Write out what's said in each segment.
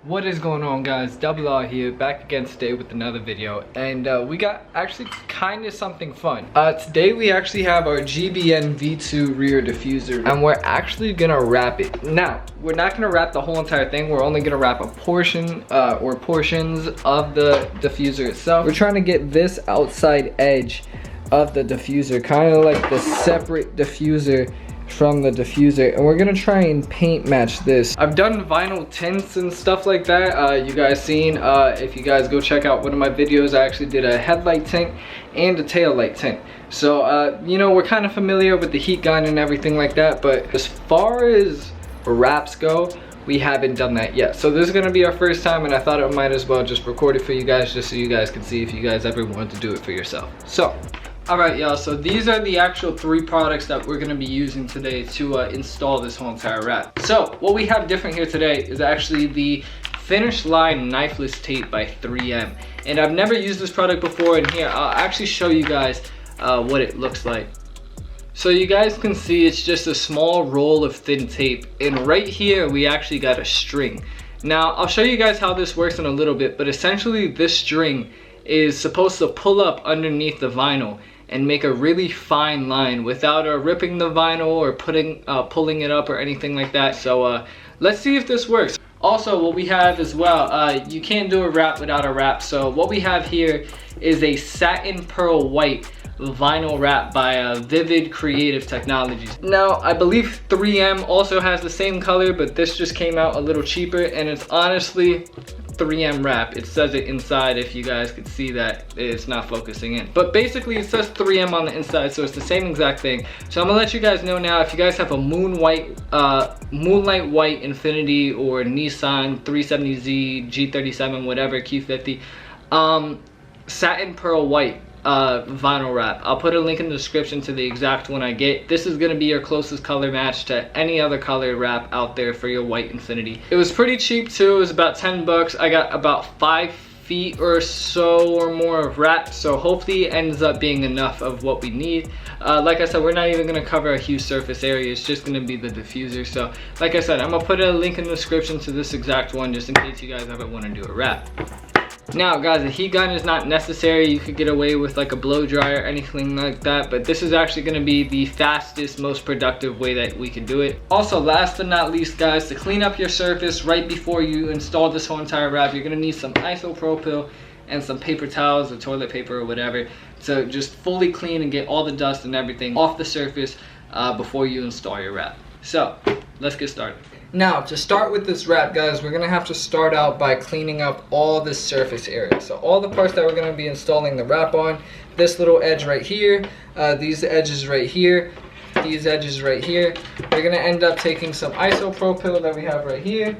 What is going on, guys? Double R here, back again today with another video, and we got actually kind of something fun. Today we actually have our GBN V2 rear diffuser, and we're actually gonna wrap it. Now, we're not gonna wrap the whole entire thing. We're only gonna wrap a portion or portions of the diffuser itself. We're trying to get this outside edge of the diffuser, kind of like the separate diffuser from the diffuser, and we're gonna try and paint match this. I've done vinyl tints and stuff like that. You guys seen, if you guys go check out one of my videos, I actually did a headlight tint and a tail light tint. So you know, we're kind of familiar with the heat gun and everything like that, but as far as wraps go, we haven't done that yet. So this is gonna be our first time, and I thought I might as well just record it for you guys, just so you guys can see if you guys ever wanted to do it for yourself. So alright, y'all, so these are the actual 3 products that we're going to be using today to install this whole entire wrap. So what we have different here today is actually the Finish Line Knifeless Tape by 3M. And I've never used this product before, and here I'll actually show you guys what it looks like. So you guys can see it's just a small roll of thin tape, and right here we actually got a string. Now I'll show you guys how this works in a little bit, but essentially this string is supposed to pull up underneath the vinyl and make a really fine line without ripping the vinyl or pulling it up or anything like that. So let's see if this works. Also, what we have as well, you can't do a wrap without a wrap. So what we have here is a satin pearl white vinyl wrap by Vivid Creative Technologies. Now, I believe 3M also has the same color, but this just came out a little cheaper, and it's honestly 3M wrap. It says it inside, if you guys could see that. It's not focusing in, but basically it says 3M on the inside, so it's the same exact thing. So I'm gonna let you guys know now, if you guys have a moonlight white Infiniti or Nissan 370Z G37 whatever Q50 satin pearl white vinyl wrap, I'll put a link in the description to the exact one I get. This is gonna be your closest color match to any other color wrap out there for your white Infiniti. It was pretty cheap too. It was about 10 bucks. I got about 5 feet or so or more of wrap, so hopefully it ends up being enough of what we need. Like I said, we're not even gonna cover a huge surface area. It's just gonna be the diffuser. So like I said, I'm gonna put a link in the description to this exact one, just in case you guys ever want to do a wrap. Now guys, a heat gun is not necessary. You could get away with like a blow dryer or anything like that, but this is actually going to be the fastest, most productive way that we can do it. Also, last but not least guys, to clean up your surface right before you install this whole entire wrap, you're going to need some isopropyl and some paper towels or toilet paper or whatever to just fully clean and get all the dust and everything off the surface before you install your wrap. So let's get started. Now, to start with this wrap, guys, we're gonna have to start out by cleaning up all this surface area. So all the parts that we're gonna be installing the wrap on, this little edge right here, these edges right here, these edges right here, we're gonna end up taking some isopropyl that we have right here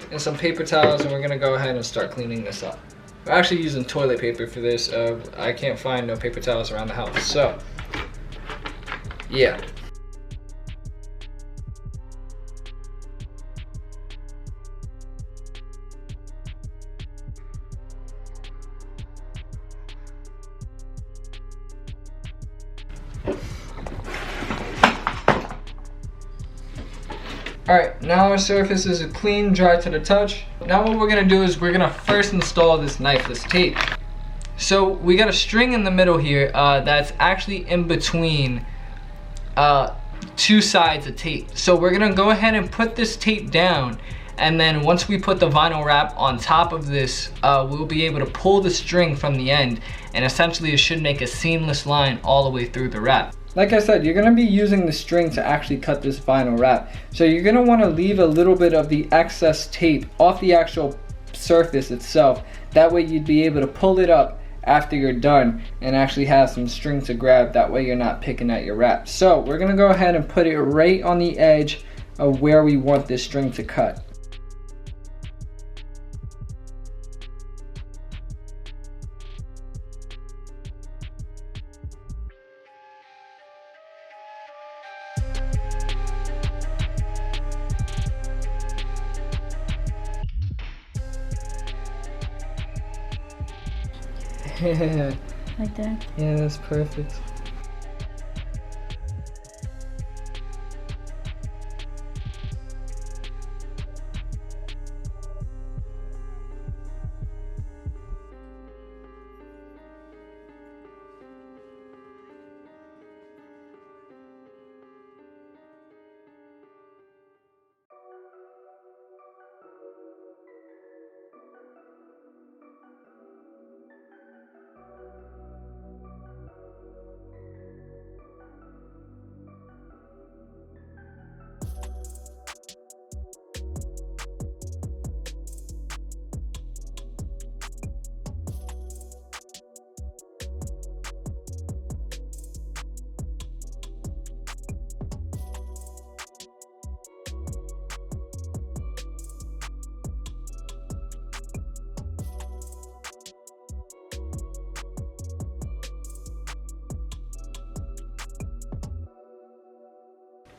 and some paper towels, and we're gonna go ahead and start cleaning this up. We're actually using toilet paper for this. I can't find no paper towels around the house, so yeah. Alright, now our surface is clean, dry to the touch. Now what we're going to do is we're going to first install this knifeless tape. So we got a string in the middle here that's actually in between 2 sides of tape. So we're going to go ahead and put this tape down, and then once we put the vinyl wrap on top of this, we'll be able to pull the string from the end, and essentially it should make a seamless line all the way through the wrap. Like I said, you're going to be using the string to actually cut this vinyl wrap. So you're going to want to leave a little bit of the excess tape off the actual surface itself. That way you'd be able to pull it up after you're done and actually have some string to grab. That way you're not picking at your wrap. So we're going to go ahead and put it right on the edge of where we want this string to cut. Like that? Yeah, that's perfect.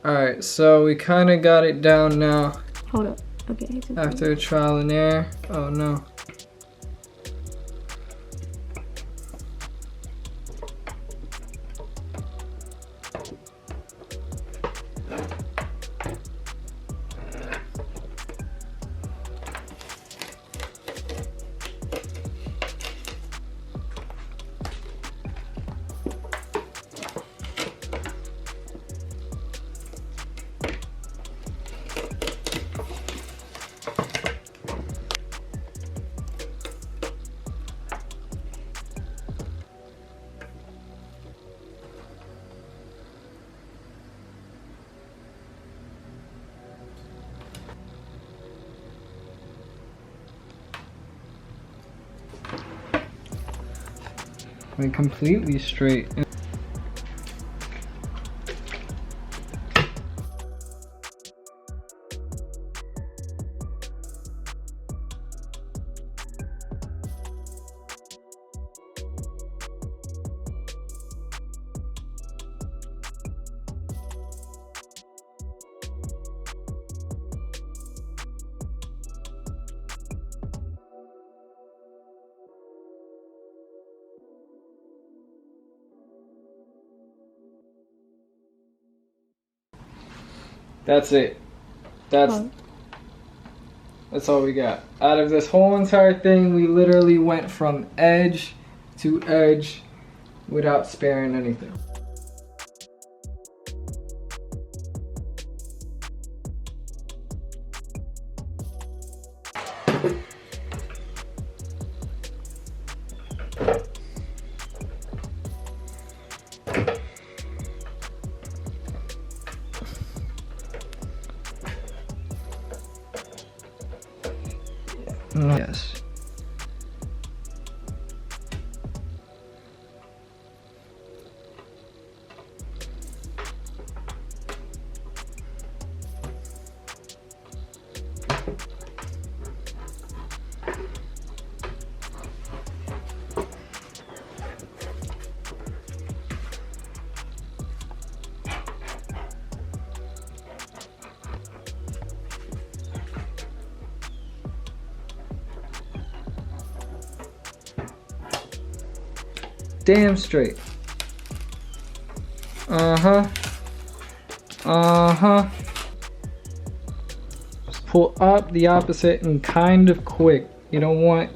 Alright, so we kind of got it down now. Hold up. Okay. It's okay. After trial and error. Oh no. Like completely straight. That's it. That's all we got. Out of this whole entire thing, we literally went from edge to edge without sparing anything. Yes. Damn straight. Uh-huh. Uh-huh. Just pull up the opposite and kind of quick. You don't want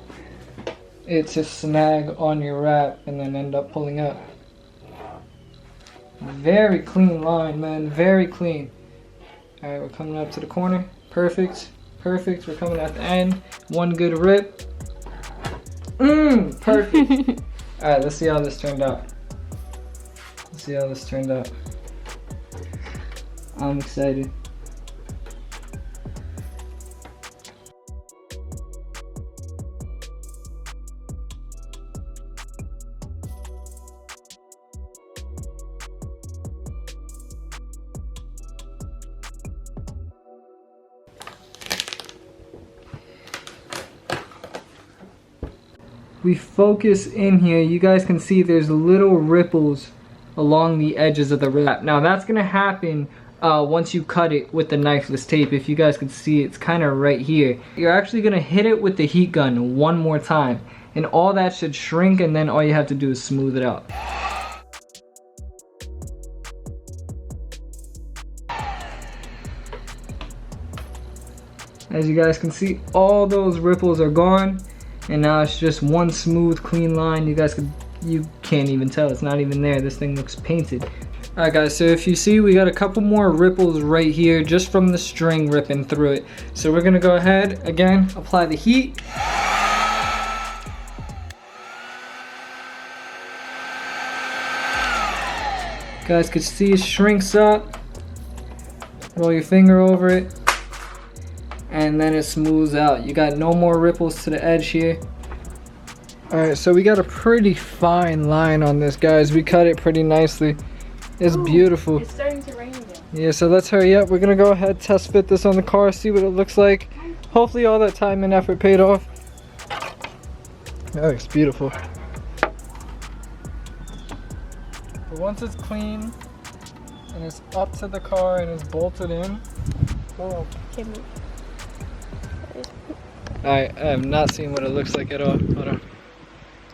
it to snag on your wrap and then end up pulling up. Very clean line, man. Very clean. Alright, we're coming up to the corner. Perfect. Perfect. We're coming at the end. One good rip. Perfect. Alright, let's see how this turned out. Let's see how this turned out. I'm excited. We focus in here, you guys can see there's little ripples along the edges of the wrap. Now that's gonna happen once you cut it with the knifeless tape. If you guys can see, it's kind of right here. You're actually gonna hit it with the heat gun one more time, and all that should shrink, and then all you have to do is smooth it out. As you guys can see, all those ripples are gone. And now it's just one smooth, clean line. You can't even tell, it's not even there. This thing looks painted. All right guys, so if you see, we got a couple more ripples right here just from the string ripping through it. So we're gonna go ahead, again, apply the heat. You guys can see it shrinks up. Roll your finger over it. And then it smooths out. You got no more ripples to the edge here. Alright, so we got a pretty fine line on this, guys. We cut it pretty nicely. It's beautiful. It's starting to rain again. Yeah, so let's hurry up. We're gonna go ahead, test fit this on the car, see what it looks like. Hopefully all that time and effort paid off. That looks beautiful. But once it's clean and it's up to the car and it's bolted in. Whoa. Can't move. I have not seen what it looks like at all. Hold on.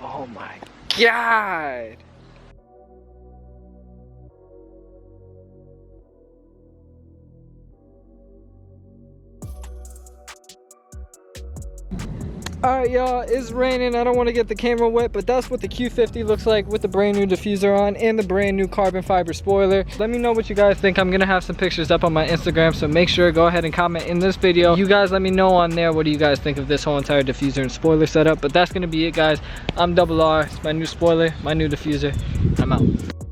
Oh my God! Alright y'all, it's raining. I don't want to get the camera wet, but that's what the Q50 looks like with the brand new diffuser on and the brand new carbon fiber spoiler. Let me know what you guys think. I'm gonna have some pictures up on my Instagram, so make sure go ahead and comment in this video. You guys let me know on there, what do you guys think of this whole entire diffuser and spoiler setup. But that's gonna be it, guys. I'm Double R. It's my new spoiler, my new diffuser. I'm out.